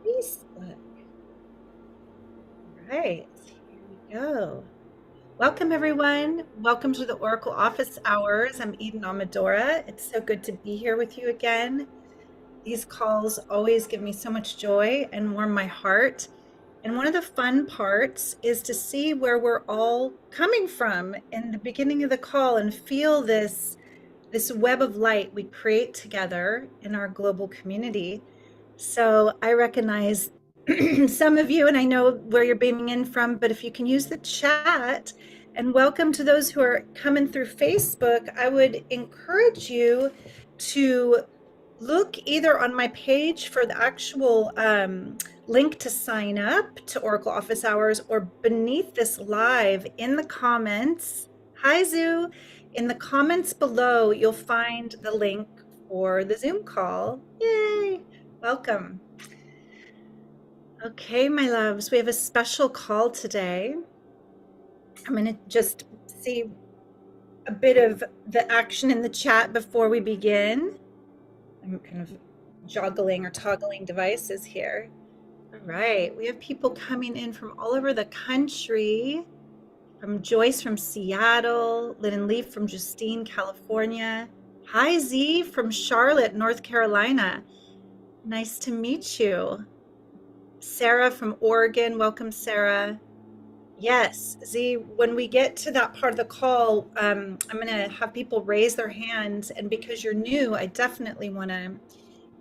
Facebook. All right, here we go. Welcome, everyone. Welcome to the Oracle Office Hours. I'm Eden Amadora. It's so good to be here with you again. These calls always give me so much joy and warm my heart. And one of the fun parts is to see where we're all coming from in the beginning of the call and feel this web of light we create together in our global community. So I recognize some of you, and I know where you're beaming in from, but if you can use the chat, and welcome to those who are coming through Facebook, I would encourage you to look either on my page for the actual link to sign up to Oracle Office Hours, or beneath this live in the comments. Hi, Zoo. In the comments below, you'll find the link for the Zoom call. Yay! Welcome. Okay, my loves, we have a special call today. I'm going to just see a bit of the action in the chat before we begin. I'm kind of juggling or toggling devices here. All right, we have people coming in from all over the country. From Joyce from Seattle, Lynn and Leaf from Justine, California. Hi, Z from Charlotte, North Carolina. Nice to meet you. Sarah from Oregon, welcome, Sarah. Yes, Z, when we get to that part of the call, I'm going to have people raise their hands, and because you're new, I definitely want to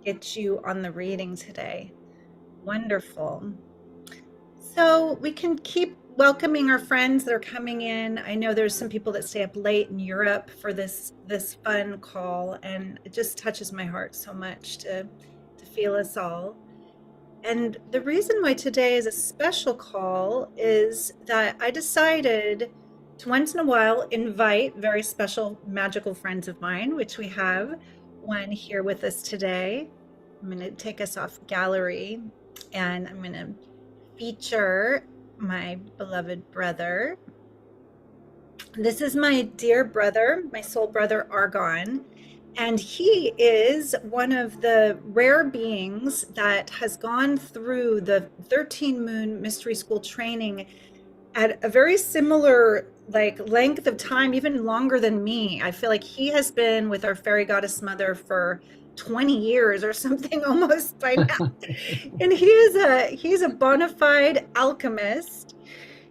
get you on the reading today. Wonderful. So we can keep welcoming our friends that are coming in. I know there's some people that stay up late in Europe for this fun call, and it just touches my heart so much to feel us all. And the reason why today is a special call is that I decided to once in a while invite very special magical friends of mine, which we have one here with us today. I'm going to take us off gallery, and I'm going to feature my beloved brother. This is my dear brother, my soul brother, Argon. And he is one of the rare beings that has gone through the 13 Moon Mystery School training at a very similar length of time, even longer than me. I feel like he has been with our fairy goddess mother for 20 years or something almost by now. And he's a bona fide alchemist.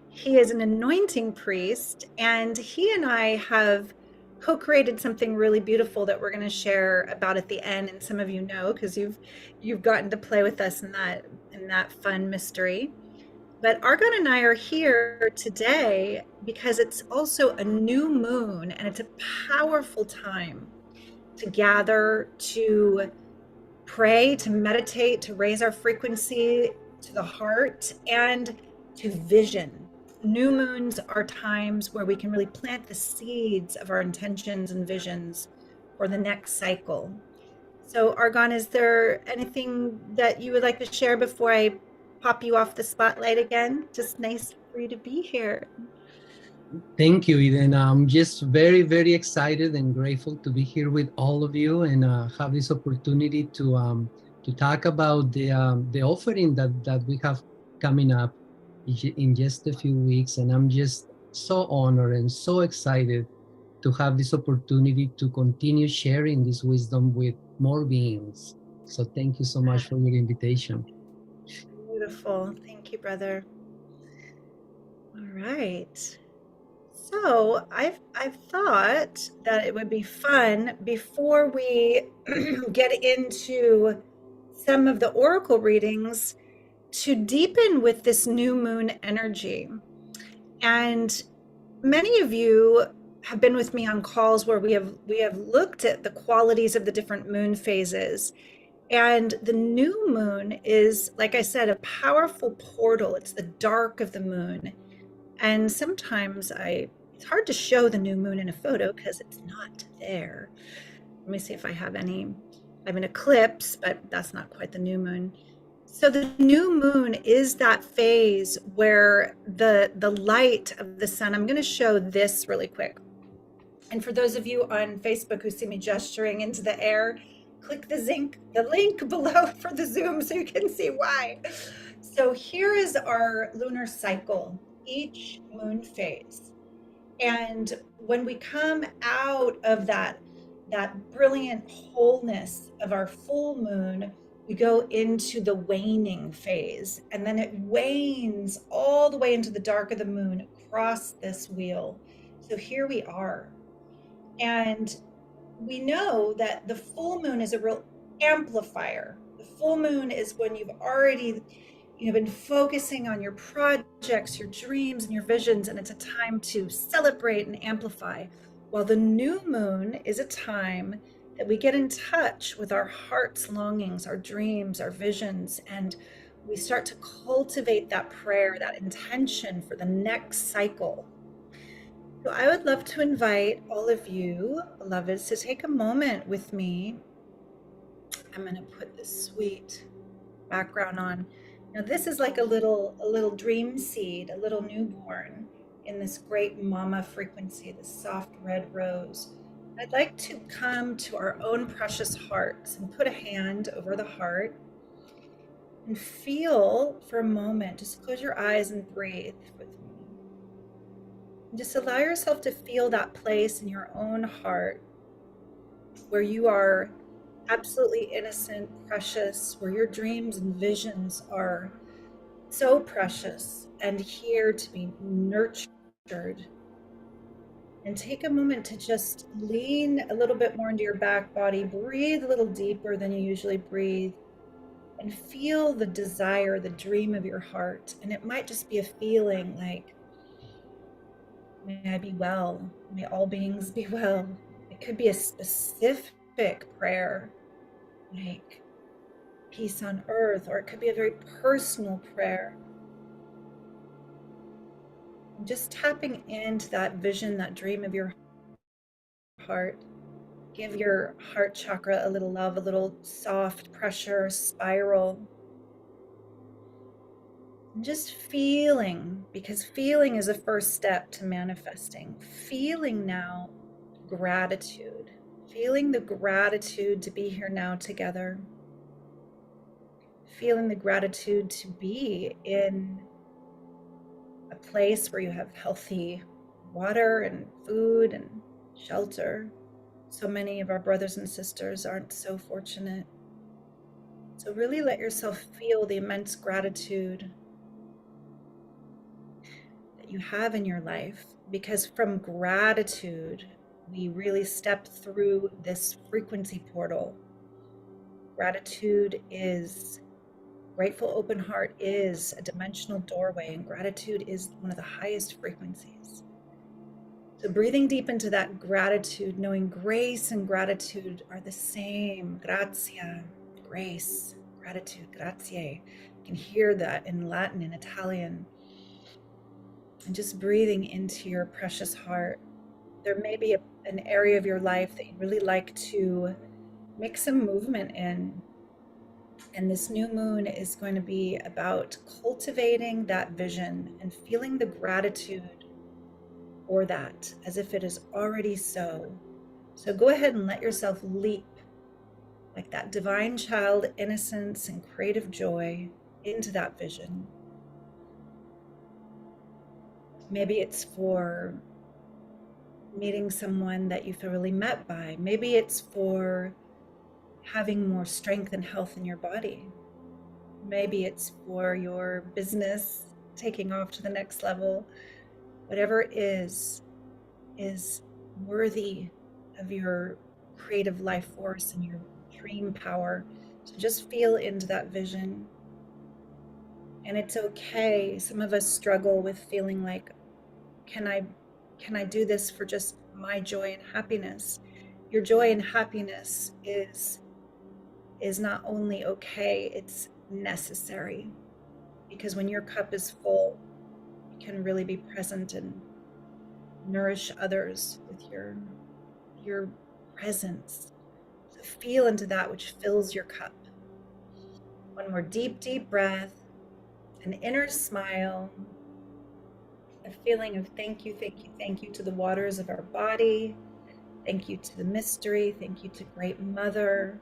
He is an anointing priest, and he and I have co-created something really beautiful that we're going to share about at the end, and some of you know because you've gotten to play with us in that fun mystery. But Argon and I are here today because it's also a new moon, and it's a powerful time to gather, to pray, to meditate, to raise our frequency to the heart, and to vision. New moons are times where we can really plant the seeds of our intentions and visions for the next cycle. So, Argon, is there anything that you would like to share before I pop you off the spotlight again? Just nice for you to be here. Thank you, Eden. I'm just very, very excited and grateful to be here with all of you and have this opportunity to talk about the offering that we have coming up in just a few weeks. And I'm just so honored and so excited to have this opportunity to continue sharing this wisdom with more beings. So thank you so much for your invitation. Beautiful. Thank you, brother. All right. So I've thought that it would be fun before we get into some of the oracle readings to deepen with this new moon energy. And many of you have been with me on calls where we have looked at the qualities of the different moon phases. And the new moon is, like I said, a powerful portal. It's the dark of the moon. And sometimes it's hard to show the new moon in a photo because it's not there. Let me see if I have an eclipse, but that's not quite the new moon. So the new moon is that phase where the light of the sun, I'm going to show this really quick. And for those of you on Facebook who see me gesturing into the air, click the link below for the Zoom so you can see why. So here is our lunar cycle, each moon phase. And when we come out of that brilliant wholeness of our full moon, we go into the waning phase, and then it wanes all the way into the dark of the moon across this wheel. So here we are. And we know that the full moon is a real amplifier. The full moon is when you've already been focusing on your projects, your dreams, and your visions, and it's a time to celebrate and amplify. While the new moon is a time that we get in touch with our heart's longings, our dreams, our visions, and we start to cultivate that prayer, that intention for the next cycle. So I would love to invite all of you, beloveds, to take a moment with me. I'm going to put this sweet background on. Now this is like a little dream seed, a little newborn in this great mama frequency, this soft red rose. I'd like to come to our own precious hearts and put a hand over the heart and feel for a moment. Just close your eyes and breathe with me. And just allow yourself to feel that place in your own heart where you are absolutely innocent, precious, where your dreams and visions are so precious and here to be nurtured. And take a moment to just lean a little bit more into your back body, breathe a little deeper than you usually breathe, and feel the desire, the dream of your heart. And it might just be a feeling like, may I be well, may all beings be well. It could be a specific prayer, like peace on earth, or it could be a very personal prayer. Just tapping into that vision, that dream of your heart. Give your heart chakra a little love, a little soft pressure spiral. And just feeling, because feeling is a first step to manifesting. Feeling now gratitude. Feeling the gratitude to be here now together. Feeling the gratitude to be in a place where you have healthy water and food and shelter. So many of our brothers and sisters aren't so fortunate. So really let yourself feel the immense gratitude that you have in your life, because from gratitude, we really step through this frequency portal. Gratitude is, grateful open heart is a dimensional doorway, and gratitude is one of the highest frequencies. So breathing deep into that gratitude, knowing grace and gratitude are the same. Grazia, grace, gratitude, grazie. You can hear that in Latin, in Italian. And just breathing into your precious heart. There may be an area of your life that you'd really like to make some movement in. And this new moon is going to be about cultivating that vision and feeling the gratitude for that as if it is already so. So go ahead and let yourself leap like that divine child innocence and creative joy into that vision. Maybe it's for meeting someone that you feel really met by. Maybe it's for having more strength and health in your body. Maybe it's for your business taking off to the next level. Whatever it is worthy of your creative life force and your dream power. So just feel into that vision. And it's okay. Some of us struggle with feeling like, can I do this for just my joy and happiness? Your joy and happiness is not only okay, it's necessary. Because when your cup is full, you can really be present and nourish others with your presence. So feel into that which fills your cup. One more deep, deep breath, an inner smile, a feeling of thank you, thank you, thank you to the waters of our body. Thank you to the mystery. Thank you to Great Mother.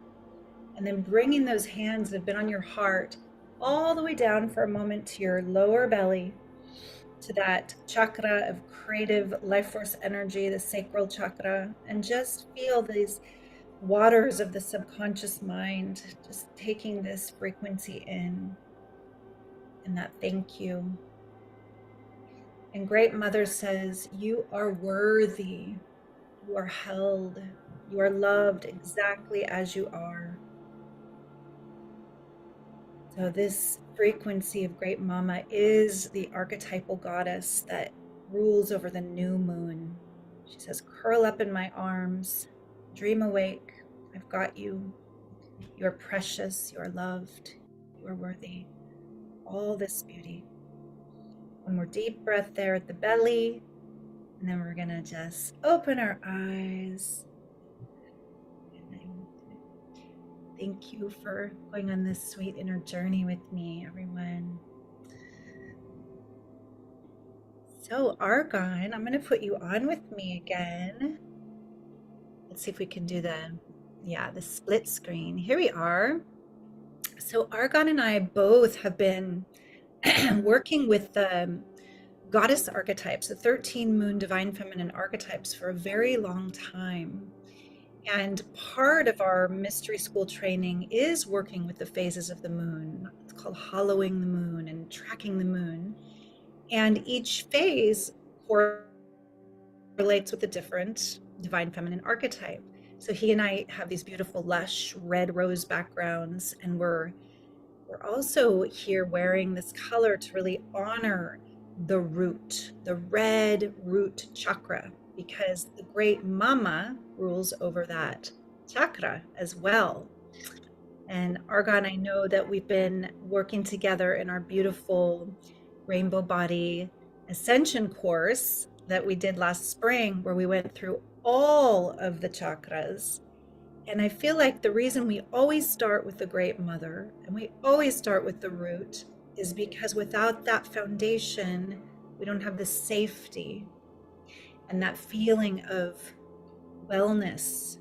And then bringing those hands that have been on your heart all the way down for a moment to your lower belly, to that chakra of creative life force energy, the sacral chakra, and just feel these waters of the subconscious mind, just taking this frequency in, and that thank you. And Great Mother says, you are worthy, you are held, you are loved exactly as you are. So this frequency of Great Mama is the archetypal goddess that rules over the new moon. She says, curl up in my arms, dream awake, I've got you. You are precious, you are loved, you are worthy. All this beauty. One more deep breath there at the belly. And then we're gonna just open our eyes. Thank you for going on this sweet inner journey with me, everyone. So Argon, I'm gonna put you on with me again. Let's see if we can do the split screen. Here we are. So Argon and I both have been working with the goddess archetypes, the 13 moon divine feminine archetypes, for a very long time. And part of our mystery school training is working with the phases of the moon. It's called hollowing the moon and tracking the moon. And each phase correlates with a different divine feminine archetype. So he and I have these beautiful lush red rose backgrounds, and we're also here wearing this color to really honor the root, the red root chakra, because the Great Mama rules over that chakra as well. And Argon, I know that we've been working together in our beautiful Rainbow Body Ascension course that we did last spring, where we went through all of the chakras. And I feel like the reason we always start with the Great Mother and we always start with the root is because without that foundation, we don't have the safety and that feeling of wellness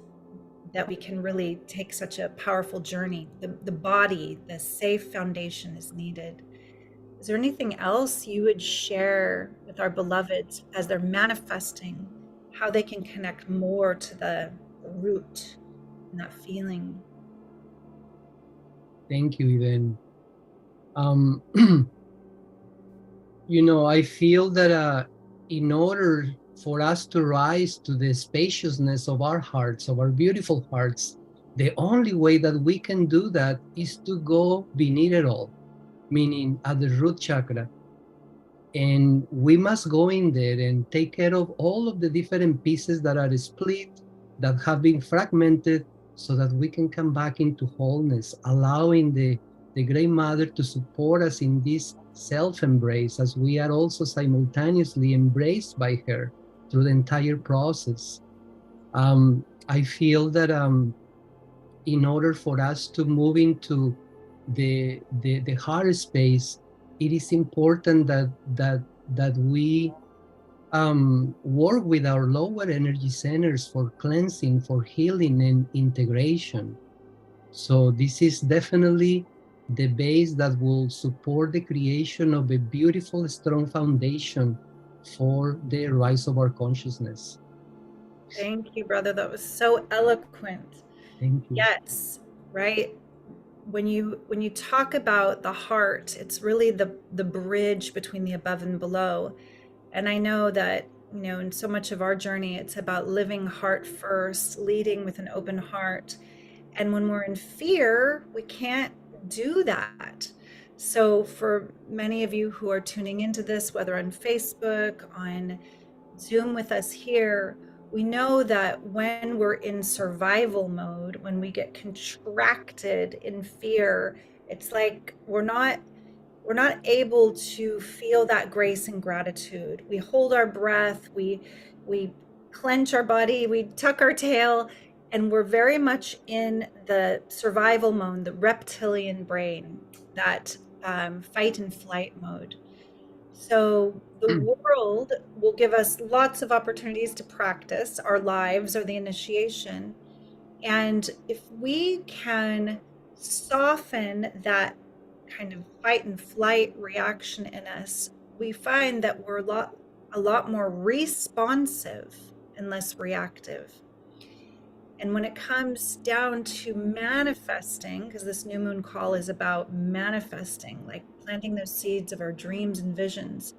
that we can really take such a powerful journey. The body, the safe foundation is needed. Is there anything else you would share with our beloveds as they're manifesting, how they can connect more to the root and that feeling? Thank you, Eden. I feel that in order for us to rise to the spaciousness of our hearts, of our beautiful hearts, the only way that we can do that is to go beneath it all, meaning at the root chakra. And we must go in there and take care of all of the different pieces that are split, that have been fragmented, so that we can come back into wholeness, allowing the Great Mother to support us in this self-embrace, as we are also simultaneously embraced by her through the entire process. I feel that in order for us to move into the heart space, it is important that we work with our lower energy centers for cleansing, for healing and integration. So this is definitely the base that will support the creation of a beautiful, strong foundation for the rise of our consciousness. Thank you, brother. That was so eloquent. Thank you. Yes, right. When you talk about the heart, it's really the bridge between the above and below. And I know that, in so much of our journey, it's about living heart first, leading with an open heart. And when we're in fear, we can't do that. So for many of you who are tuning into this, whether on Facebook, on Zoom with us here, we know that when we're in survival mode, when we get contracted in fear, it's like we're not able to feel that grace and gratitude. We hold our breath, we clench our body, we tuck our tail, and we're very much in the survival mode, the reptilian brain, that fight and flight mode. So the world will give us lots of opportunities to practice. Our lives are the initiation. And if we can soften that kind of fight and flight reaction in us, we find that we're a lot more responsive and less reactive. And when it comes down to manifesting, because this new moon call is about manifesting, like planting those seeds of our dreams and visions,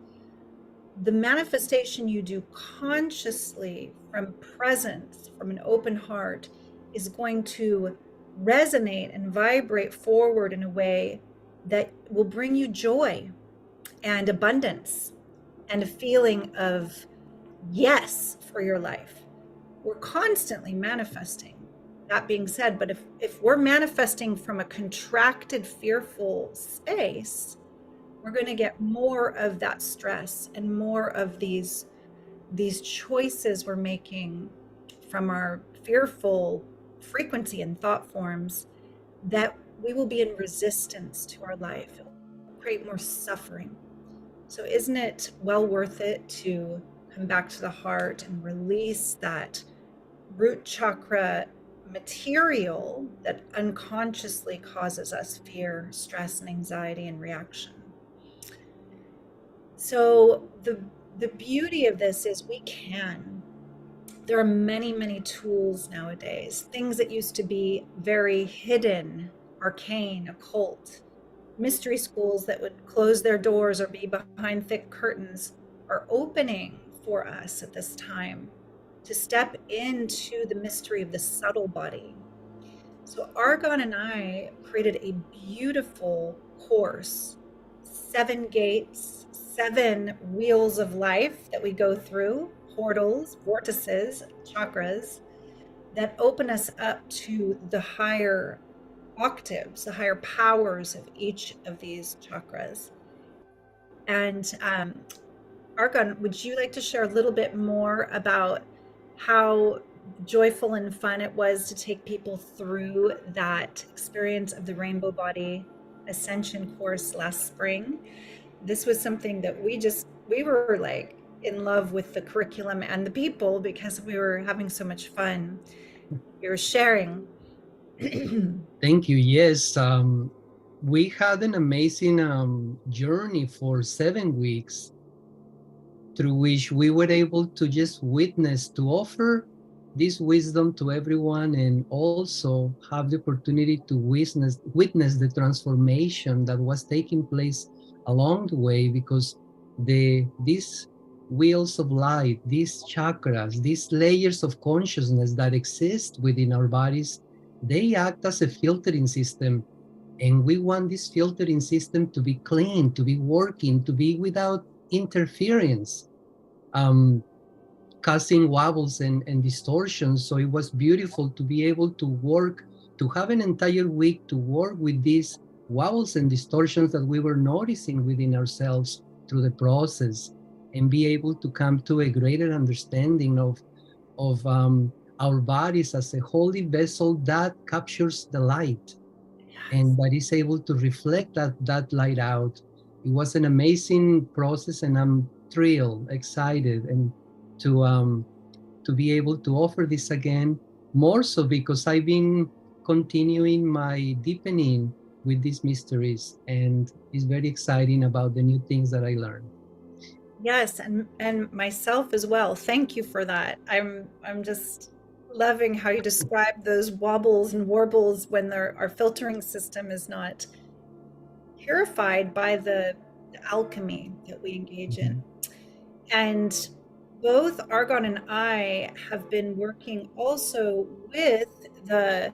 the manifestation you do consciously from presence, from an open heart, is going to resonate and vibrate forward in a way that will bring you joy and abundance and a feeling of yes for your life. We're constantly manifesting. That being said, but if we're manifesting from a contracted, fearful space, we're going to get more of that stress and more of these choices we're making from our fearful frequency and thought forms, that we will be in resistance to our life. It'll create more suffering. So isn't it well worth it to come back to the heart and release that root chakra material that unconsciously causes us fear, stress, and anxiety and reaction? So the beauty of this is there are many, many tools nowadays, things that used to be very hidden, arcane, occult, mystery schools that would close their doors or be behind thick curtains are opening for us at this time to step into the mystery of the subtle body. So Argon and I created a beautiful course, 7 gates, 7 wheels of life that we go through, portals, vortices, chakras, that open us up to the higher octaves, the higher powers of each of these chakras. And Argon, would you like to share a little bit more about how joyful and fun it was to take people through that experience of the Rainbow Body Ascension course last spring? This was something that we were like in love with the curriculum and the people because we were having so much fun. We were sharing. Thank you. Yes, we had an amazing journey for 7 weeks, through which we were able to just witness, to offer this wisdom to everyone, and also have the opportunity to witness the transformation that was taking place along the way, because these wheels of light, these chakras, these layers of consciousness that exist within our bodies, they act as a filtering system. And we want this filtering system to be clean, to be working, to be without interference, causing wobbles and distortions. So it was beautiful to be able to work, to have an entire week to work with these wobbles and distortions that we were noticing within ourselves through the process, and be able to come to a greater understanding of our bodies as a holy vessel that captures the light and that is able to reflect that light out. It was an amazing process, and I'm thrilled, excited, and to be able to offer this again, more so because I've been continuing my deepening with these mysteries, and it's very exciting about the new things that I learned. Yes, and myself as well. Thank you for that. I'm just loving how you describe those wobbles and warbles when our filtering system is not purified by the alchemy that we engage in. And both Argon and I have been working also with the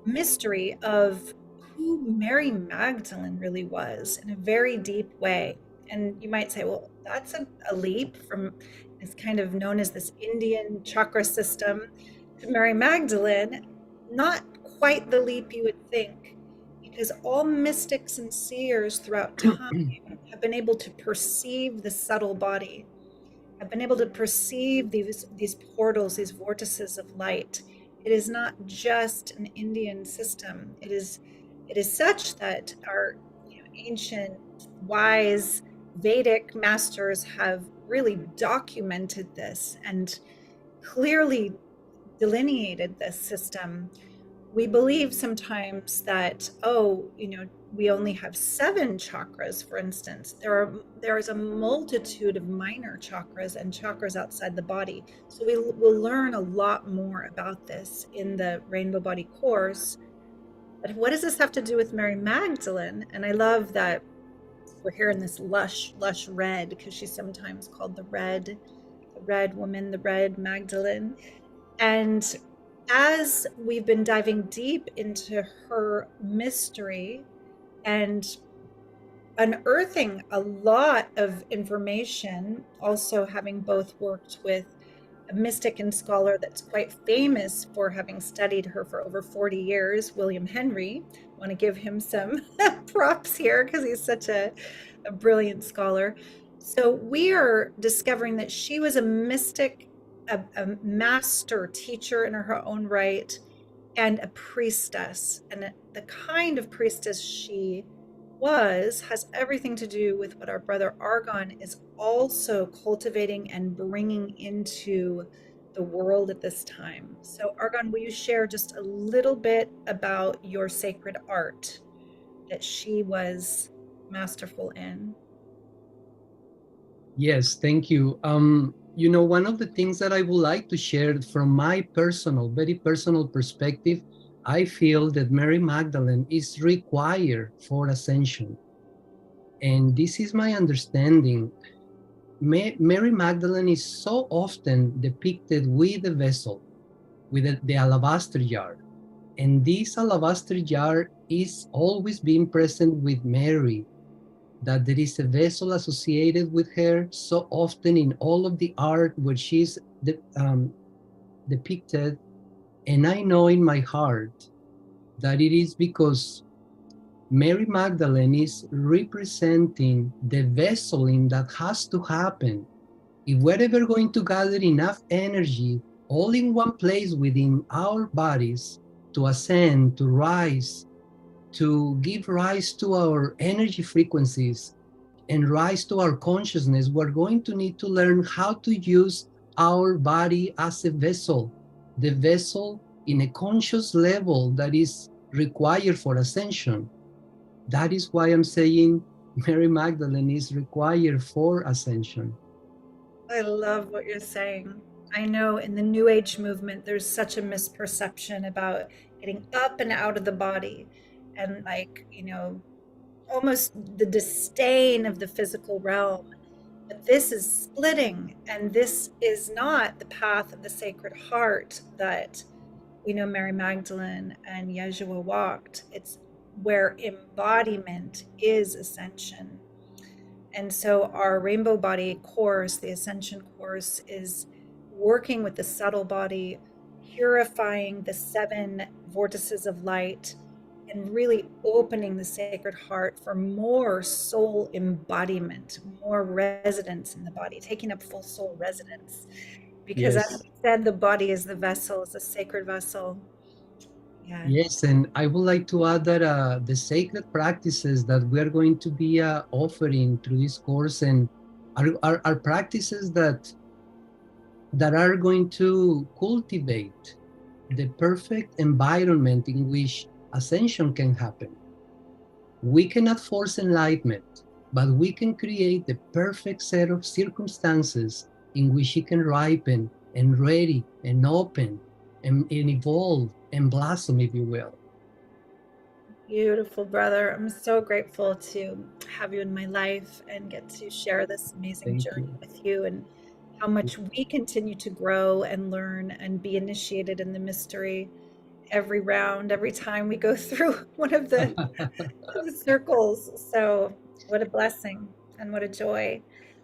mystery of who Mary Magdalene really was in a very deep way. And you might say, well, that's a leap from, it's kind of known as this Indian chakra system to Mary Magdalene. Not quite the leap you would think, because all mystics and seers throughout time have been able to perceive the subtle body. I've been able to perceive these portals, these vortices of light. It is not just an Indian system. It is such that our ancient, wise Vedic masters have really documented this and clearly delineated this system we believe sometimes that, oh, we only have 7 chakras, for instance. There is a multitude of minor chakras and chakras outside the body. So we will learn a lot more about this in the Rainbow Body course. But what does this have to do with Mary Magdalene? And I love that we're here in this lush, lush red, because she's sometimes called the red woman, the red Magdalene. And as we've been diving deep into her mystery and unearthing a lot of information, also having both worked with a mystic and scholar that's quite famous for having studied her for over 40 years, William Henry. I want to give him some props here because he's such a brilliant scholar. So we are discovering that she was a mystic, a master teacher in her own right, and a priestess. And the kind of priestess she was has everything to do with what our brother Argon is also cultivating and bringing into the world at this time. So, Argon, will you share just a little bit about your sacred art that she was masterful in? Yes, thank you. One of the things that I would like to share from my personal, very personal perspective, I feel that Mary Magdalene is required for ascension. And this is my understanding. Mary Magdalene is so often depicted with a vessel, with the alabaster jar. And this alabaster jar is always being present with Mary, that there is a vessel associated with her so often in all of the art where she's depicted. And I know in my heart that it is because Mary Magdalene is representing the vesseling that has to happen. If we're ever going to gather enough energy all in one place within our bodies to ascend, to rise, to give rise to our energy frequencies and rise to our consciousness, we're going to need to learn how to use our body as a vessel, the vessel in a conscious level that is required for ascension. That is why I'm saying Mary Magdalene is required for ascension. I love what you're saying. I know in the New Age movement, there's such a misperception about getting up and out of the body and, like, almost the disdain of the physical realm. But this is splitting, and this is not the path of the Sacred Heart that we know Mary Magdalene and Yeshua walked. It's where embodiment is ascension. And so our Rainbow Body course, the Ascension course, is working with the subtle body, purifying the 7 vortices of light, and really opening the Sacred Heart for more soul embodiment, more residence in the body, taking up full soul residence. Because as Yes. we said, the body is the vessel, is a sacred vessel. Yeah. Yes, and I would like to add that the sacred practices that we are going to be offering through this course and are practices that are going to cultivate the perfect environment in which ascension can happen. We cannot force enlightenment, but we can create the perfect set of circumstances in which it can ripen and ready and open and evolve and blossom, if you will. Beautiful, brother. I'm so grateful to have you in my life and get to share this amazing Thank you. journey with you, and how much we continue to grow and learn and be initiated in the mystery every round, every time we go through one of the circles. So, what a blessing and what a joy.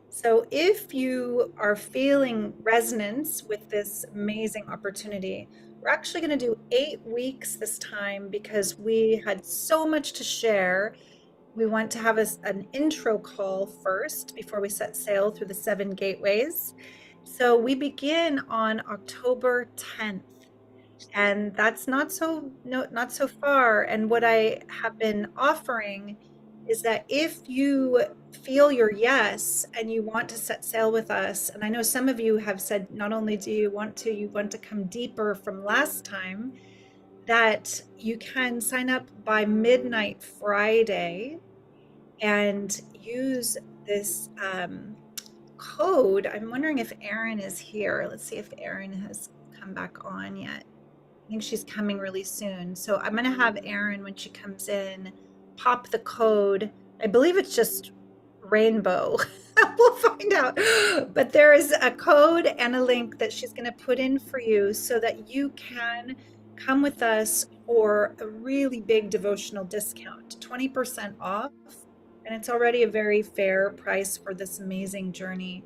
So, if you are feeling resonance with this amazing opportunity, we're actually going to do 8 weeks this time because we had so much to share. We want to have an intro call first before we set sail through the 7 gateways. So, we begin on October 10th. And that's not so far. And what I have been offering is that if you feel your yes and you want to set sail with us, and I know some of you have said not only do you want to come deeper from last time, that you can sign up by midnight Friday and use this code. I'm wondering if Erin is here. Let's see if Erin has come back on yet. I think she's coming really soon. So I'm going to have Erin, when she comes in, pop the code. I believe it's just rainbow. We'll find out. But there is a code and a link that she's going to put in for you so that you can come with us for a really big devotional discount, 20% off. And it's already a very fair price for this amazing journey.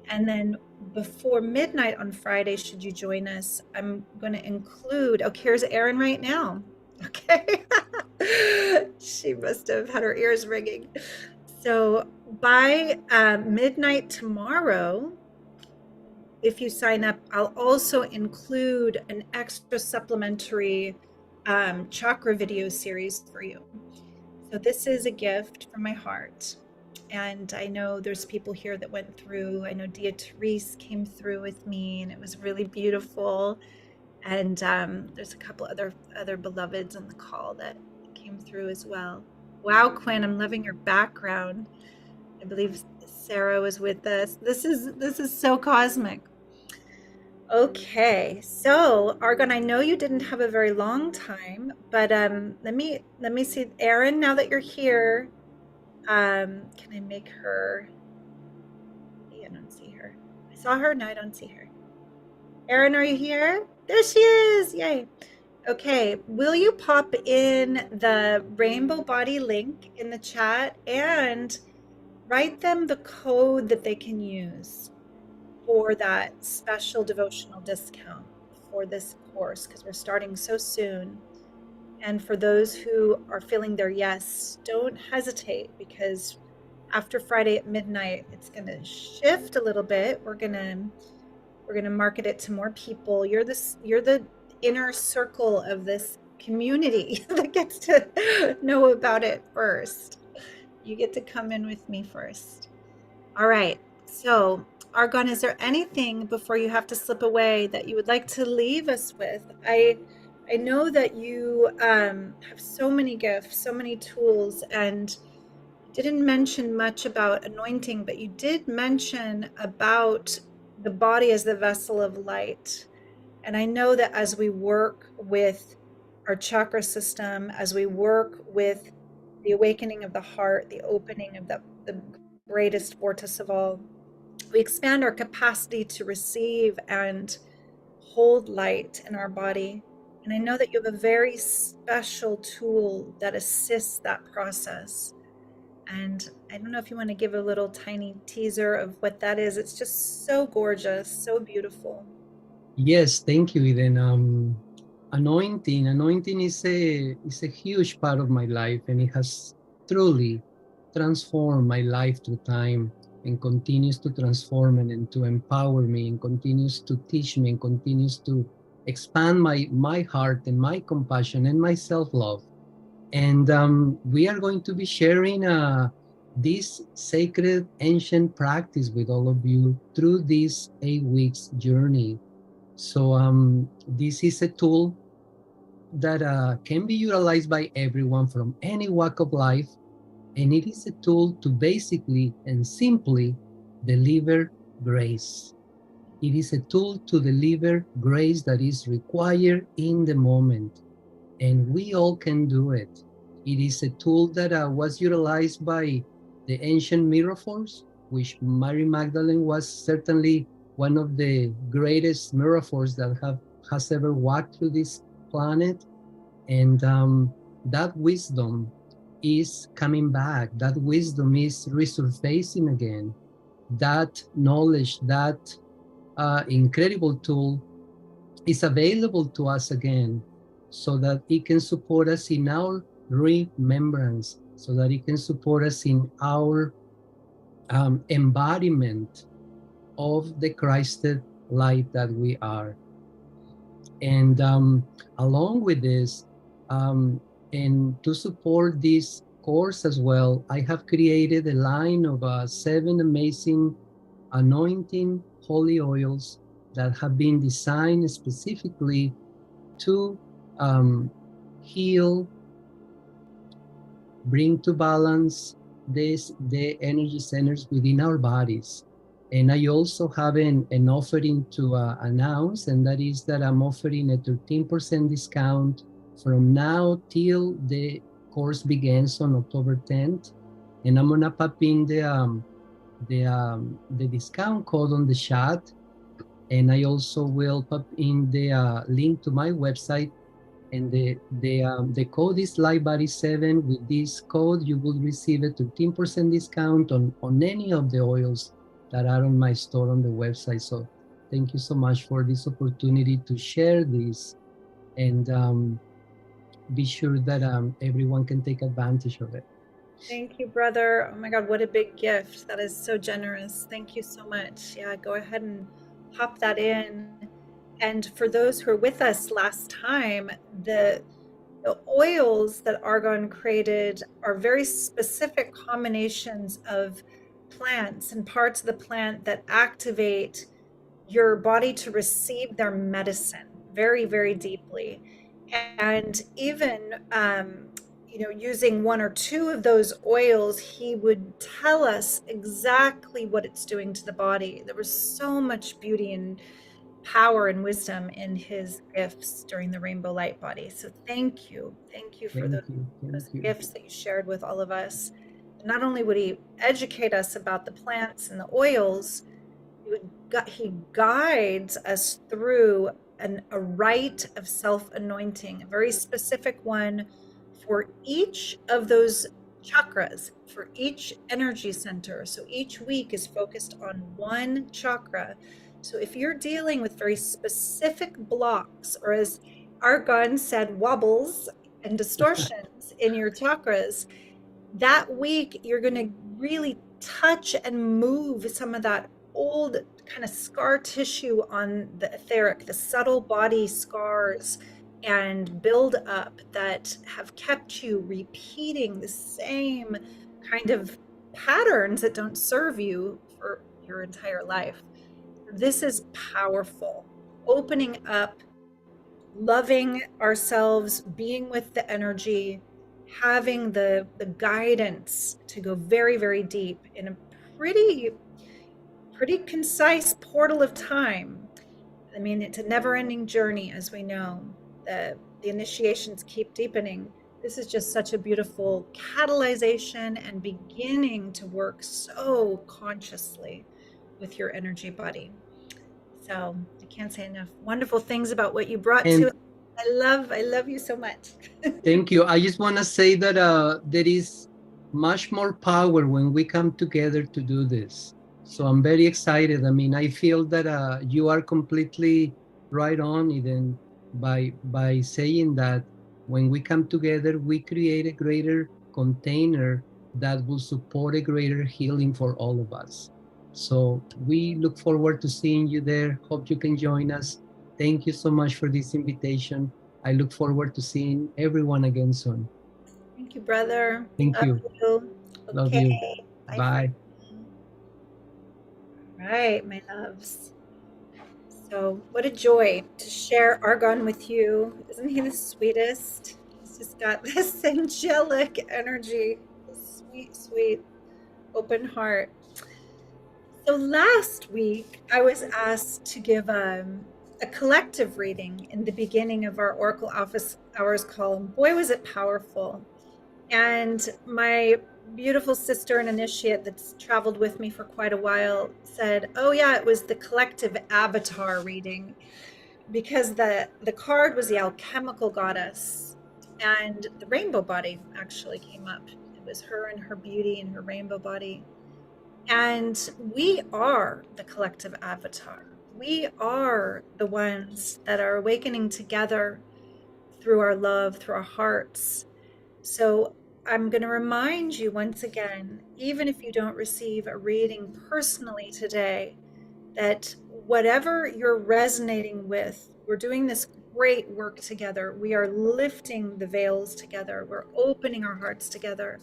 And then before midnight on Friday, should you join us, I'm going to include, oh, here's Erin right now. Okay. She must have had her ears ringing. So by midnight tomorrow, if you sign up, I'll also include an extra supplementary chakra video series for you. So this is a gift from my heart. And I know there's people here that went through. I know Dia Therese came through with me, and it was really beautiful. And there's a couple other beloveds on the call that came through as well. Wow, Quinn, I'm loving your background. I believe Sarah was with us. This is so cosmic. Okay, so Argon, I know you didn't have a very long time, but let me see, Erin. Now that you're here, can I make her? I don't see her. I saw her, now I don't see her. Erin, are you here? There she is! Yay! Okay, will you pop in the rainbow body link in the chat and write them the code that they can use for that special devotional discount for this course, because we're starting so soon. And for those who are feeling their yes, don't hesitate, because after Friday at midnight, it's going to shift a little bit. We're going to market it to more people. You're the inner circle of this community that gets to know about it first. You get to come in with me first. All right. So, Argon, is there anything before you have to slip away that you would like to leave us with? I know that you have so many gifts, so many tools, and didn't mention much about anointing, but you did mention about the body as the vessel of light. And I know that as we work with our chakra system, as we work with the awakening of the heart, the opening of the greatest vortex of all, we expand our capacity to receive and hold light in our body. And I know that you have a very special tool that assists that process. And I don't know if you want to give a little tiny teaser of what that is. It's just so gorgeous, so beautiful. Yes, thank you, Eden. Anointing is a huge part of my life, and it has truly transformed my life through time, and continues to transform and to empower me, and continues to teach me, and continues to expand my heart and my compassion and my self-love. And we are going to be sharing this sacred ancient practice with all of you through this 8 weeks journey. So this is a tool that can be utilized by everyone from any walk of life. And it is a tool to basically and simply deliver grace. It is a tool to deliver grace that is required in the moment. And we all can do it. It is a tool that was utilized by the ancient miraphors, which Mary Magdalene was certainly one of the greatest miraphors that has ever walked through this planet. And that wisdom is coming back. That wisdom is resurfacing again. That knowledge, that incredible tool is available to us again, so that it can support us in our remembrance, so that it can support us in our embodiment of the Christed light that we are. And along with this, and to support this course as well, I have created a line of 7 amazing anointing holy oils that have been designed specifically to heal, bring to balance the energy centers within our bodies. And I also have an offering to announce, and that is that I'm offering a 13% discount from now till the course begins on October 10th. And I'm gonna pop in the discount code on the chat, and I also will pop in the link to my website. And the code is LightBody7. With this code, you will receive a 13% discount on any of the oils that are on my store on the website. So thank you so much for this opportunity to share this, and be sure that everyone can take advantage of it. Thank you, brother. Oh my God, what a big gift. That is so generous. Thank you so much. Yeah, go ahead and pop that in. And for those who are with us last time, the oils that Argon created are very specific combinations of plants and parts of the plant that activate your body to receive their medicine very, very deeply. And even, using one or two of those oils, he would tell us exactly what it's doing to the body. There was so much beauty and power and wisdom in his gifts during the Rainbow Light Body. So thank you. Thank you for Thank you. those Thank you. gifts that you shared with all of us. And not only would he educate us about the plants and the oils, he guides us through a rite of self-anointing, a very specific one for each of those chakras, for each energy center. So each week is focused on one chakra. So if you're dealing with very specific blocks, or as Argon said, wobbles and distortions in your chakras, that week you're going to really touch and move some of that old kind of scar tissue on the etheric, the subtle body scars and build up that have kept you repeating the same kind of patterns that don't serve you for your entire life. This is powerful. Opening up, loving ourselves, being with the energy, having the guidance to go very, very deep in a pretty concise portal of time. I mean, it's a never-ending journey, as we know. The initiations keep deepening. This is just such a beautiful catalyzation and beginning to work so consciously with your energy body. So I can't say enough wonderful things about what you brought to us. I love you so much. Thank you. I just want to say that there is much more power when we come together to do this. So I'm very excited. I mean, I feel that you are completely right on, Eden, by saying that when we come together, we create a greater container that will support a greater healing for all of us. So we look forward to seeing you there. Hope you can join us. Thank you so much for this invitation. I look forward to seeing everyone again soon. Thank you, brother. Thank Love you. you. Love Okay. you. Bye. Bye. All right, my loves. So, what a joy to share Argon with you. Isn't he the sweetest? He's just got this angelic energy, sweet, sweet, open heart. So, last week I was asked to give a collective reading in the beginning of our Oracle Office Hours column. Boy, was it powerful. And my beautiful sister and initiate that's traveled with me for quite a while said, oh yeah, it was the collective avatar reading, because the card was the alchemical goddess, and the rainbow body actually came up. It was her and her beauty and her rainbow body. And we are the collective avatar. We are the ones that are awakening together through our love, through our hearts. So I'm going to remind you once again, even if you don't receive a reading personally today, that whatever you're resonating with, we're doing this great work together. We are lifting the veils together. We're opening our hearts together.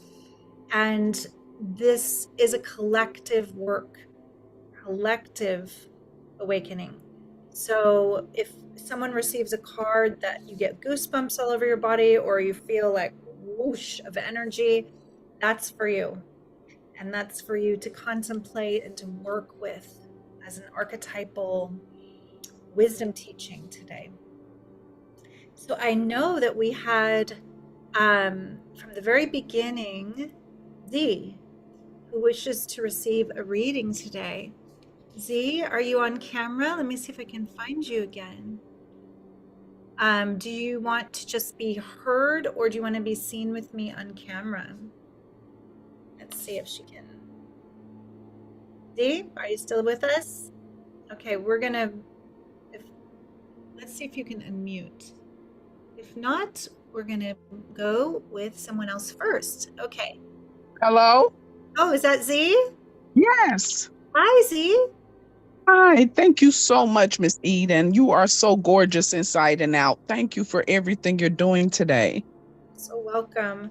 And this is a collective work, collective awakening. So if someone receives a card that you get goosebumps all over your body or you feel like whoosh of energy, that's for you. And that's for you to contemplate and to work with as an archetypal wisdom teaching today. So I know that we had from the very beginning, Z, who wishes to receive a reading today. Z, are you on camera? Let me see if I can find you again. Do you want to just be heard or do you want to be seen with me on camera? Let's see if she can. Z, are you still with us? Okay, let's see if you can unmute. If not, we're gonna go with someone else first. Okay. Hello? Oh, is that Z? Yes. Hi, Z. Hi. Thank you so much, Miss Eden. You are so gorgeous inside and out. Thank you for everything you're doing today. So welcome.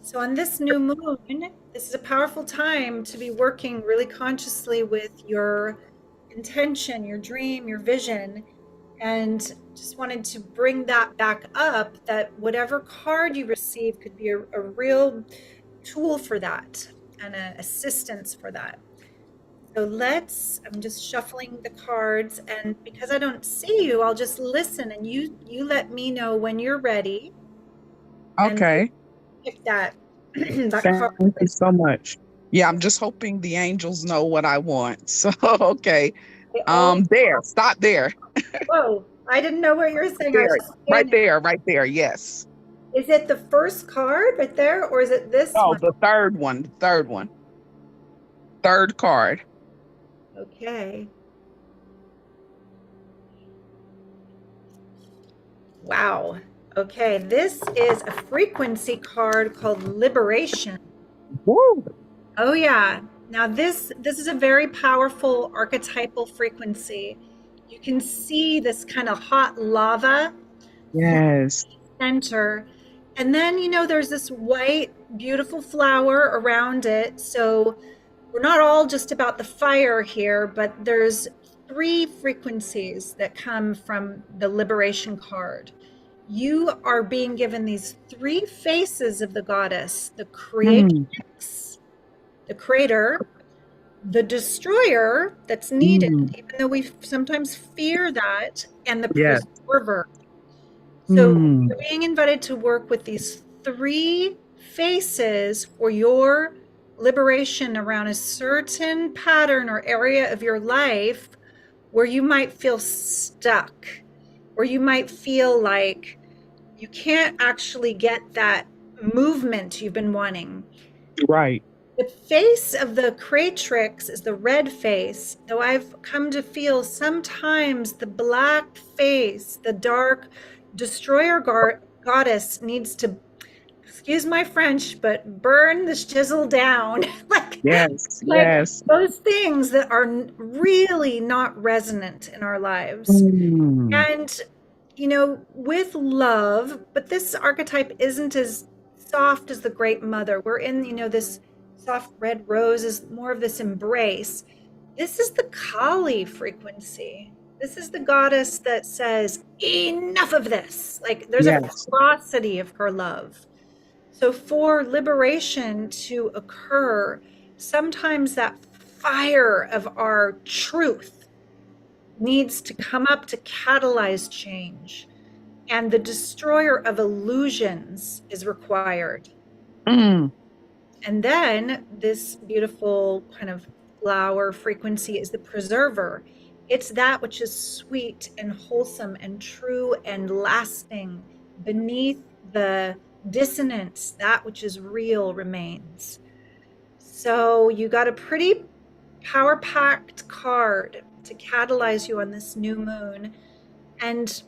So on this new moon, this is a powerful time to be working really consciously with your intention, your dream, your vision. And just wanted to bring that back up, that whatever card you receive could be a real tool for that and an assistance for that. So I'm just shuffling the cards, and because I don't see you, I'll just listen and you let me know when you're ready. Okay. And pick that that Thank card. you so much. Yeah, I'm just hoping the angels know what I want. So, okay. They all, There. Stop there. whoa, I didn't know what you were saying. I was There. just Right standing. there. Right there. Yes. Is it the first card right there, or is it this Oh, one? the third one. The third one. Third card. Okay. Wow. Okay, this is a frequency card called Liberation. Woo. Oh yeah. Now this is a very powerful archetypal frequency. You can see this kind of hot lava Yes. center. And then, there's this white, beautiful flower around it. So we're not all just about the fire here, but there's 3 frequencies that come from the liberation card. You are being given these 3 faces of the goddess: the creatrix, the creator, the destroyer that's needed, even though we sometimes fear that, and the Yes. preserver. So you're being invited to work with these 3 faces for your liberation around a certain pattern or area of your life where you might feel stuck, or you might feel like you can't actually get that movement you've been wanting. Right. The face of the creatrix is the red face, though I've come to feel sometimes the black face, the dark destroyer goddess needs to, excuse my French, but burn the chisel down. Yes. like Yes. those things that are really not resonant in our lives. And, with love, but this archetype isn't as soft as the Great Mother. We're in, this soft red rose is more of this embrace. This is the Kali frequency. This is the goddess that says, enough of this. Like there's a Yes. ferocity of her love. So for liberation to occur, sometimes that fire of our truth needs to come up to catalyze change. And the destroyer of illusions is required. And then this beautiful kind of flower frequency is the preserver. It's that which is sweet and wholesome and true and lasting. Beneath the dissonance, that which is real remains. So you got a pretty power-packed card to catalyze you on this new moon. And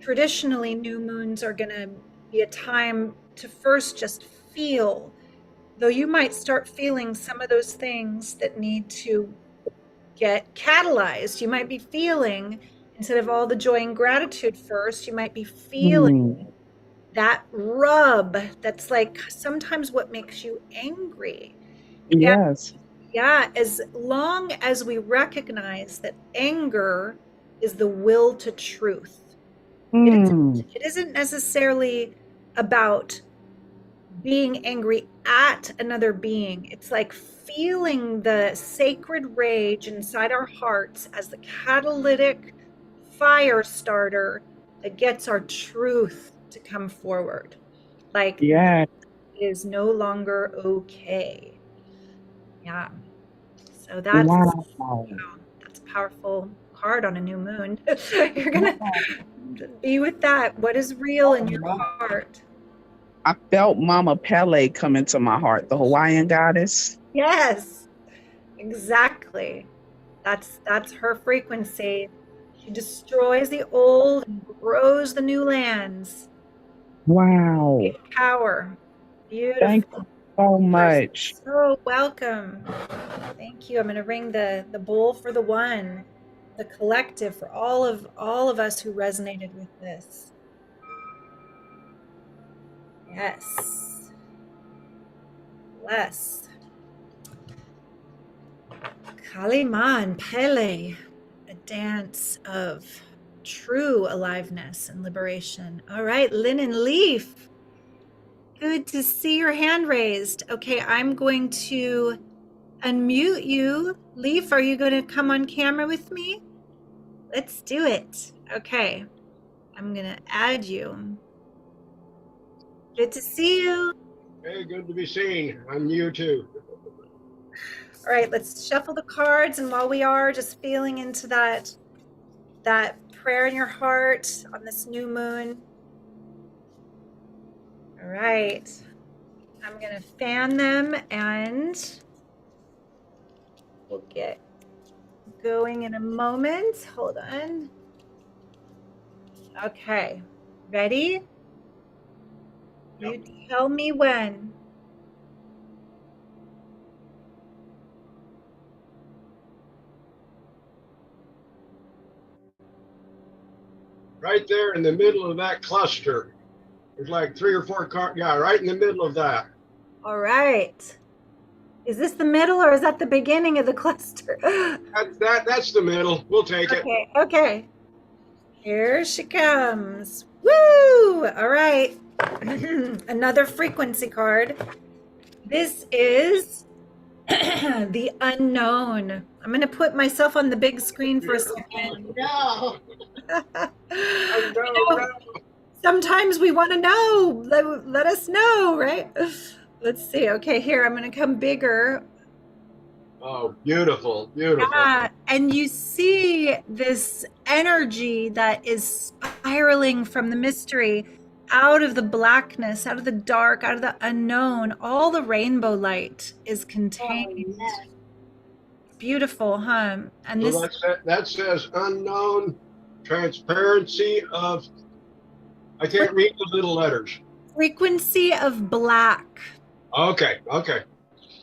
traditionally, new moons are going to be a time to first just feel, though you might start feeling some of those things that need to get catalyzed. You might be feeling, instead of all the joy and gratitude first, you might be feeling that rub that's like sometimes what makes you angry. Yes. Yeah, as long as we recognize that anger is the will to truth. Mm. It isn't necessarily about being angry at another being. It's like feeling the sacred rage inside our hearts as the catalytic fire starter that gets our truth to come forward. Like, Yeah. it is no longer okay. Yeah. So that's Wow. that's a powerful card on a new moon. You're gonna be with that. What is real in your heart? I felt Mama Pele come into my heart, the Hawaiian goddess. Yes, exactly. That's her frequency. She destroys the old and grows the new lands. Wow. Power. Thank Beautiful. you so You're much. so welcome. Thank you. I'm going to ring the bowl for the one, the collective, for all of us who resonated with this. Yes. Bless. Kaliman Pele, a dance of true aliveness and liberation. All right, Linen Leaf. Good to see your hand raised. Okay, I'm going to unmute you. Leaf, are you going to come on camera with me? Let's do it. Okay, I'm going to add you. Good to see you. Hey, good to be seen. I'm you too. All right, let's shuffle the cards. And while we are just feeling into that prayer in your heart on this new moon. All right, I'm going to fan them and we'll get going in a moment. Hold on. Okay, ready? Yep. You tell me when. Right there in the middle of that cluster. There's like 3 or 4 cards. Yeah, right in the middle of that. All right. Is this the middle or is that the beginning of the cluster? That's the middle. We'll take it. Okay, okay. Here she comes. Woo! All right. Another frequency card. This is the unknown. I'm going to put myself on the big screen for a second. No. You No, know, sometimes we want to know. Let us know, right? Let's see. Okay, here, I'm going to come bigger. Oh, beautiful, beautiful. Yeah, and you see this energy that is spiraling from the mystery out of the blackness, out of the dark, out of the unknown. All the rainbow light is contained. Beautiful, huh? And So this that says unknown transparency of, I can't read the little letters. frequency of black. Okay, okay.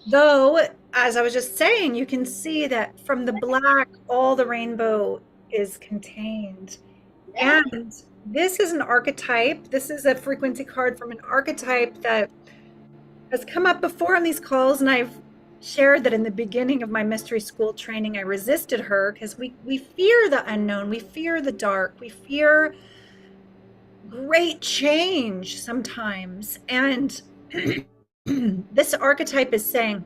Though, as I was just saying, you can see that from the black, all the rainbow is contained. And this is an archetype. This is a frequency card from an archetype that has come up before on these calls. And I've shared that in the beginning of my mystery school training, I resisted her because we fear the unknown. We fear the dark. We fear great change sometimes. And this archetype is saying,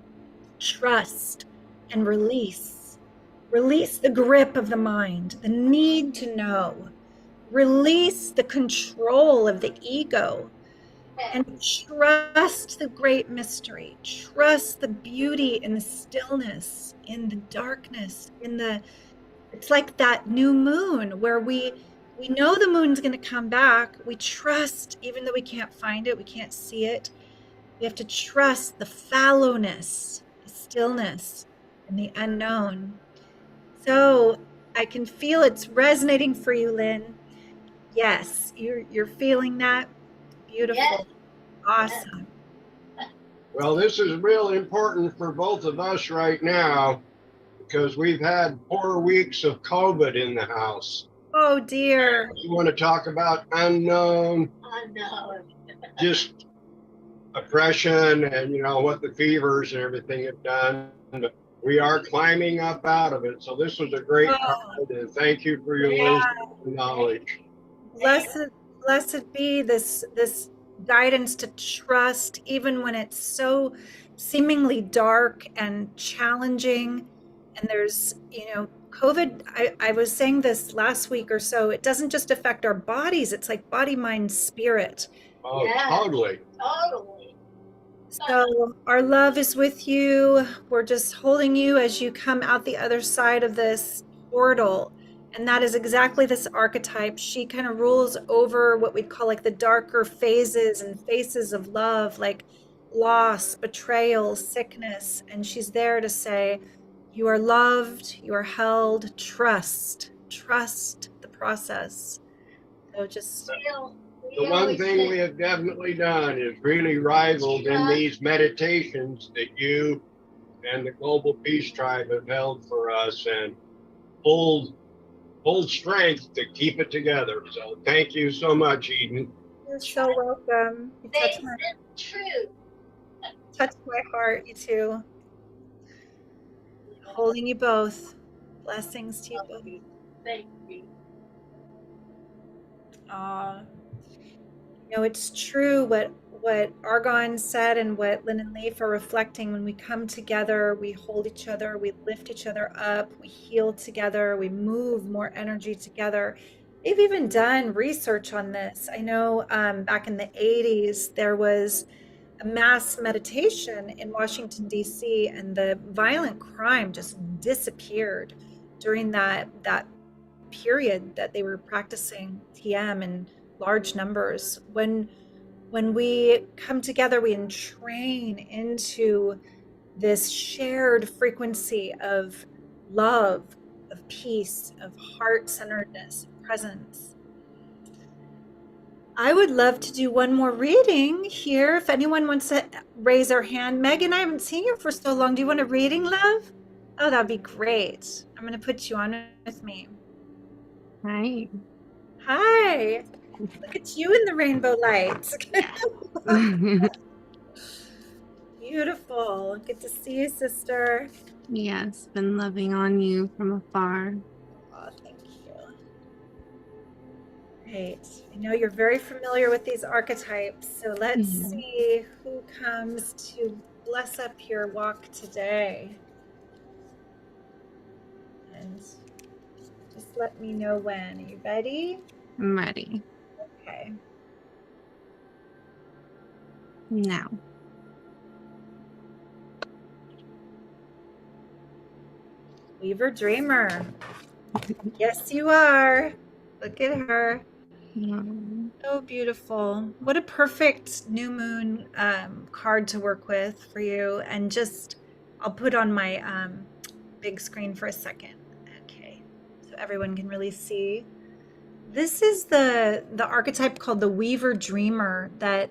trust and release. Release the grip of the mind, the need to know. Release the control of the ego and trust the great mystery. Trust the beauty in the stillness, in the darkness, it's like that new moon where we know the moon's going to come back. We trust, even though we can't find it, we can't see it. We have to trust the fallowness, the stillness, and the unknown. So I can feel it's resonating for you, Lynn. Yes, you're feeling that. Beautiful. Yes. Awesome. Well, this is real important for both of us right now because we've had 4 weeks of COVID in the house. Oh dear. You want to talk about unknown? Just oppression and what the fevers and everything have done. But we are climbing up out of it. So this was a great card, and thank you for your Yeah. wisdom and knowledge. Blessed be this guidance to trust, even when it's so seemingly dark and challenging. And there's, COVID, I was saying this last week or so, it doesn't just affect our bodies, it's like body, mind, spirit. Oh, yeah. Totally. So our love is with you. We're just holding you as you come out the other side of this portal. And that is exactly this archetype. She kind of rules over what we'd call like the darker phases and faces of love, like loss, betrayal, sickness. And she's there to say, you are loved, you are held, trust the process. So just... The one thing we have definitely done is really rivaled in these meditations that you and the Global Peace Tribe have held for us, and pulled strength to keep it together. So thank you so much, Eden. You're so welcome. You touched my heart, you too. Holding you both. Blessings to you both. Thank you. It's true what Argon said and what Lynn and Leaf are reflecting. When we come together, we hold each other, we lift each other up, we heal together, we move more energy together. They've even done research on this. I know back in the 80s, there was a mass meditation in Washington, D.C., and the violent crime just disappeared during that period that they were practicing TM in large numbers. When we come together, we entrain into this shared frequency of love, of peace, of heart-centeredness, presence. I would love to do one more reading here. If anyone wants to raise their hand. Megan, I haven't seen you for so long. Do you want a reading, love? Oh, that'd be great. I'm going to put you on with me. Hi. Hi. Look at you in the rainbow lights. Beautiful. Good to see you, sister. Yes, been loving on you from afar. Oh, thank you. Great. I know you're very familiar with these archetypes, so let's see who comes to bless up your walk today. And just let me know when. Are you ready? I'm ready. Okay. Now. Weaver Dreamer. Yes, you are. Look at her. So beautiful. What a perfect new moon card to work with for you. And just, I'll put on my big screen for a second. Okay, so everyone can really see. This is the archetype called the Weaver Dreamer that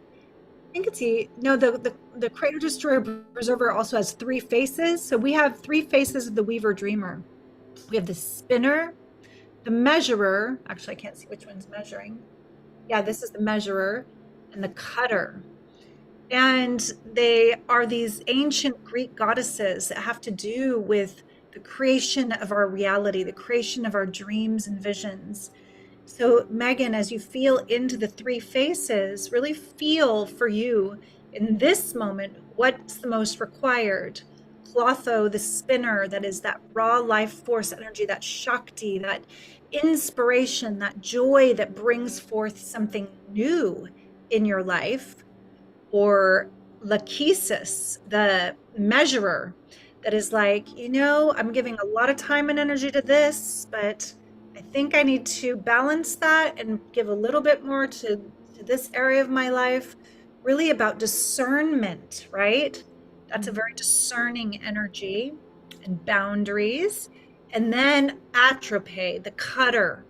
I think it's the Creator Destroyer Preserver also has 3 faces. So we have 3 faces of the Weaver Dreamer. We have the Spinner, the Measurer. Actually, I can't see which one's measuring. Yeah, this is the Measurer, and the Cutter. And they are these ancient Greek goddesses that have to do with the creation of our reality, the creation of our dreams and visions. So Megan, as you feel into the 3 faces, really feel for you in this moment, what's the most required? Clotho, the spinner, that is that raw life force energy, that Shakti, that inspiration, that joy that brings forth something new in your life. Or Lachesis, the measurer, that is like, I'm giving a lot of time and energy to this, but I think I need to balance that and give a little bit more to this area of my life. Really about discernment, right? That's a very discerning energy and boundaries. And then Atrope, the cutter,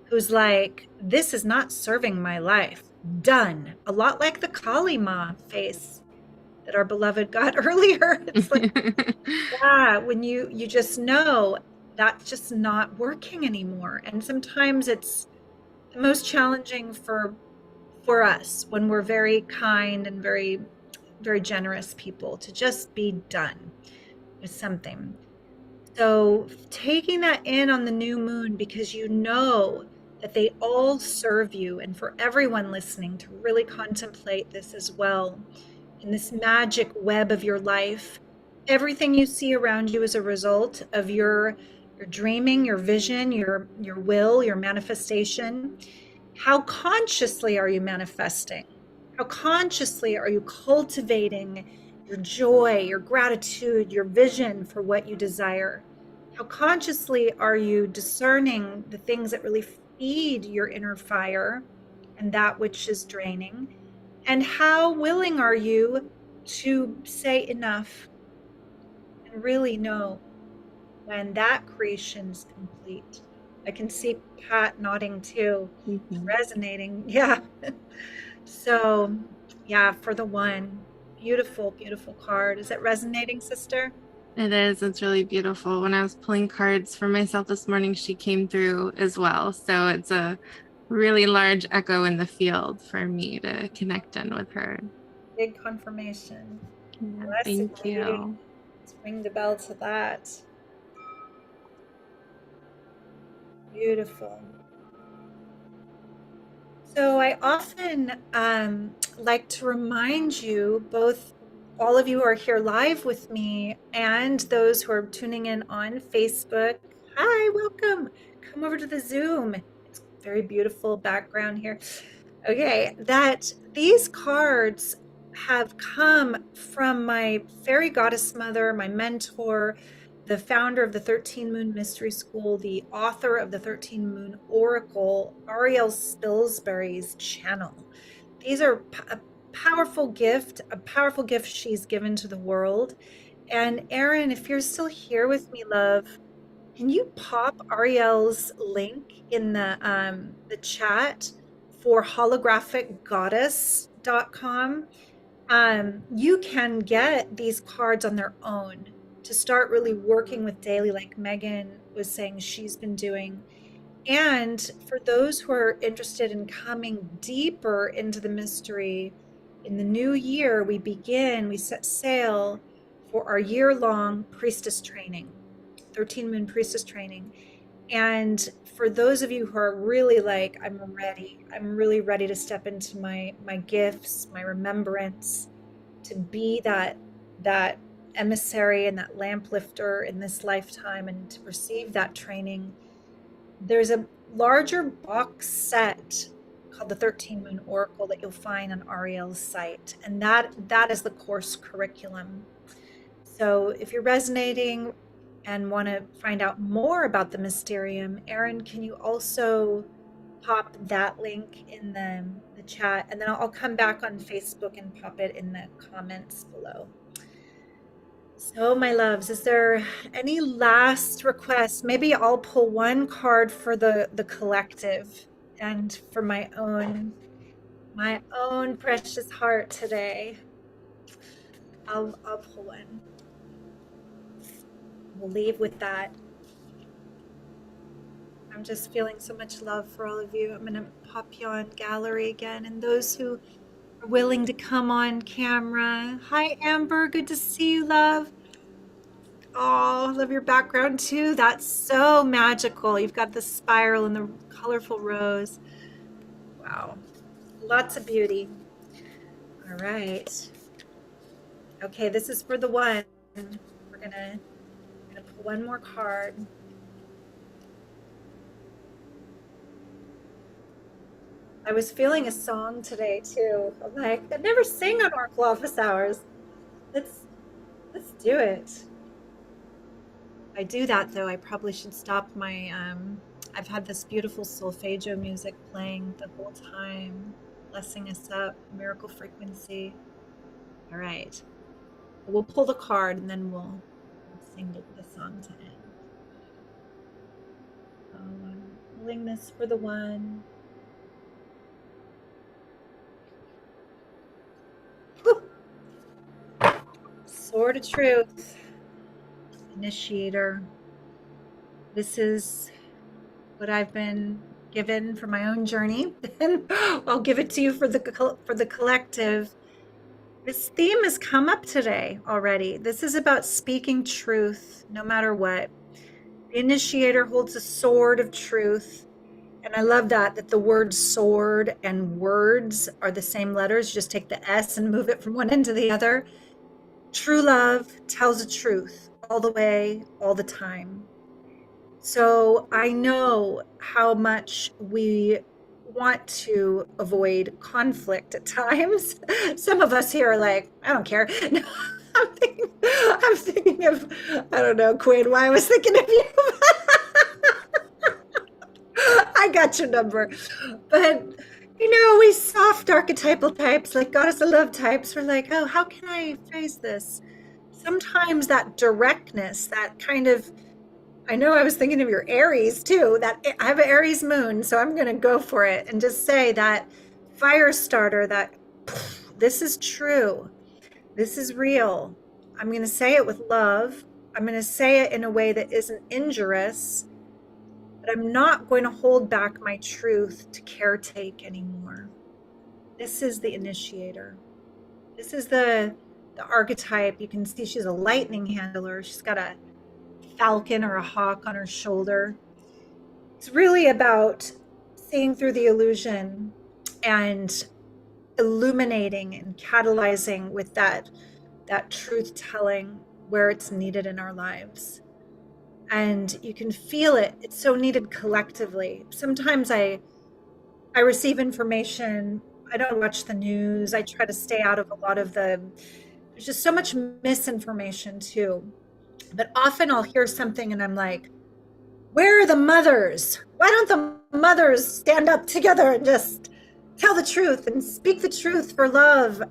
who's like, this is not serving my life. Done. A lot like the Kali Ma face that our beloved got earlier. It's like, yeah, when you just know that's just not working anymore. And sometimes it's the most challenging for us when we're very kind and very, very generous people to just be done. with something. So taking that in on the new moon, because you know that they all serve you, and for everyone listening to really contemplate this as well, in this magic web of your life, everything you see around you is a result of your dreaming, your vision, your will, your manifestation. How consciously are you manifesting? How consciously are you cultivating your joy, your gratitude, your vision for what you desire? How consciously are you discerning the things that really feed your inner fire and that which is draining? And how willing are you to say enough and really know when that creation's complete? I can see Pat nodding too, Mhm. resonating. Yeah. So, yeah, for the one. Beautiful, beautiful card. Is it resonating, sister? It is. It's really beautiful. When I was pulling cards for myself this morning, she came through as well. So it's a really large echo in the field for me to connect in with her. Big confirmation. Yeah, Blessed thank be. you. Let's ring the bell to that. Beautiful. So I often like to remind you, both all of you who are here live with me and those who are tuning in on Facebook. Hi, welcome. Come over to the Zoom. It's very beautiful background here. Okay, that these cards have come from my fairy goddess mother, my mentor, the founder of the 13 Moon Mystery School, the author of the 13 Moon Oracle, Ariel Spilsbury's channel. These are a powerful gift she's given to the world. And Erin, if you're still here with me, love, can you pop Ariel's link in the chat for holographicgoddess.com? You can get these cards on their own to start really working with daily, like Megan was saying she's been doing. And for those who are interested in coming deeper into the mystery, in the new year, we set sail for our year-long priestess training, 13 Moon Priestess training. And for those of you who are really like, I'm really ready to step into my gifts, my remembrance, to be that emissary and that lamp lifter in this lifetime and to receive that training, there's a larger box set called the 13 Moon Oracle that you'll find on Ariel's site. And that is the course curriculum. So if you're resonating and want to find out more about the Mysterium, Erin, can you also pop that link in the chat? And then I'll come back on Facebook and pop it in the comments below. So, my loves, is there any last requests? Maybe I'll pull one card for the collective and for my own precious heart today. I'll pull one. We'll leave with that. I'm just feeling so much love for all of you. I'm going to pop you on gallery again. And those who are willing to come on camera. Hi, Amber. Good to see you, love. Oh, I love your background too. That's so magical. You've got the spiral and the colorful rose. Wow. Lots of beauty. All right. Okay, this is for the one. We're gonna pull one more card. I was feeling a song today too. I'm like, I never sing on Oracle Office Hours. Let's do it. I do that though, I probably should stop my I've had this beautiful solfeggio music playing the whole time, blessing us up, miracle frequency. All right. We'll pull the card and then we'll sing the song to end. I'm pulling this for the one. Whew. Sword of Truth. Initiator. This is what I've been given for my own journey, and I'll give it to you for the collective. This theme has come up today already. This is about speaking truth, no matter what. The initiator holds a sword of truth. And I love that the word sword and words are the same letters. Just take the S and move it from one end to the other. True love tells the truth all the way, all the time. So I know how much we want to avoid conflict at times. Some of us here are like, I don't care. No, I'm thinking of, I don't know, Quinn, why I was thinking of you. I got your number. But, we soft archetypal types, like goddess of love types, we're like, oh, how can I phrase this? Sometimes that directness, that kind of, I know I was thinking of your Aries too, that I have an Aries moon, so I'm going to go for it and just say that fire starter, that this is true. This is real. I'm going to say it with love. I'm going to say it in a way that isn't injurious, but I'm not going to hold back my truth to caretake anymore. This is the initiator. This is the archetype. You can see she's a lightning handler. She's got a falcon or a hawk on her shoulder. It's really about seeing through the illusion and illuminating and catalyzing with that truth telling where it's needed in our lives. And you can feel it. It's so needed collectively. Sometimes I receive information. I don't watch the news. I try to stay out of a lot of there's just so much misinformation too. But often I'll hear something and I'm like, where are the mothers? Why don't the mothers stand up together and just tell the truth and speak the truth for love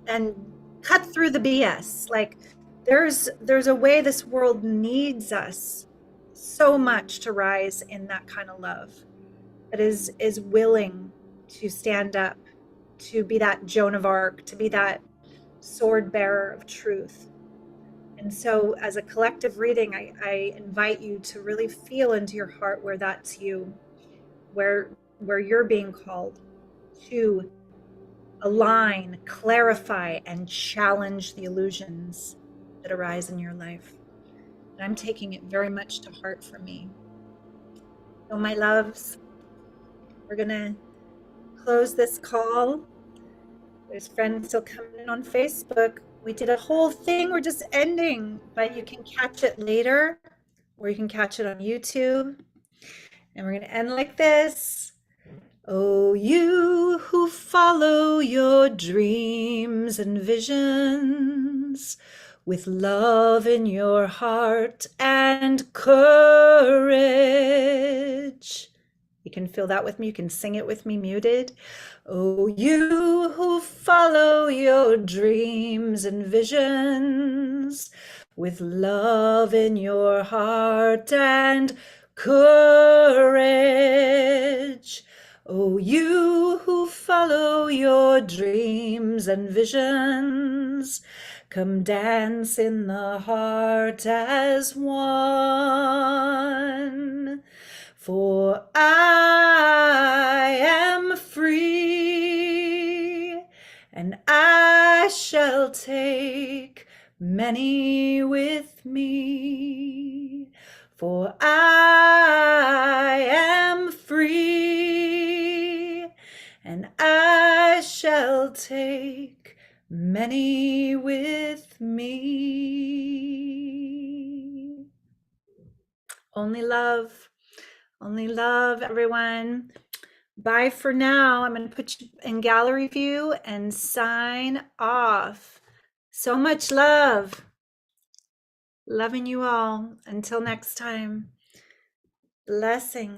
and cut through the BS? Like there's a way this world needs us so much to rise in that kind of love that is willing to stand up, to be that Joan of Arc, to be that sword bearer of truth. And so as a collective reading, I invite you to really feel into your heart where that's you, where you're being called to align, clarify, and challenge the illusions that arise in your life. And I'm taking it very much to heart for me. So my loves, we're gonna close this call. There's friends still coming in on Facebook. We did a whole thing, we're just ending, but you can catch it later, or you can catch it on YouTube. And we're gonna end like this. Oh, you who follow your dreams and visions with love in your heart and courage. You can feel that with me. You can sing it with me muted. Oh, you who follow your dreams and visions with love in your heart and courage. Oh, you who follow your dreams and visions, come dance in the heart as one. For I am free, and I shall take many with me. For I am free, and I shall take many with me. Only love, everyone. Bye for now. I'm going to put you in gallery view and sign off. So much love. Loving you all. Until next time. Blessings.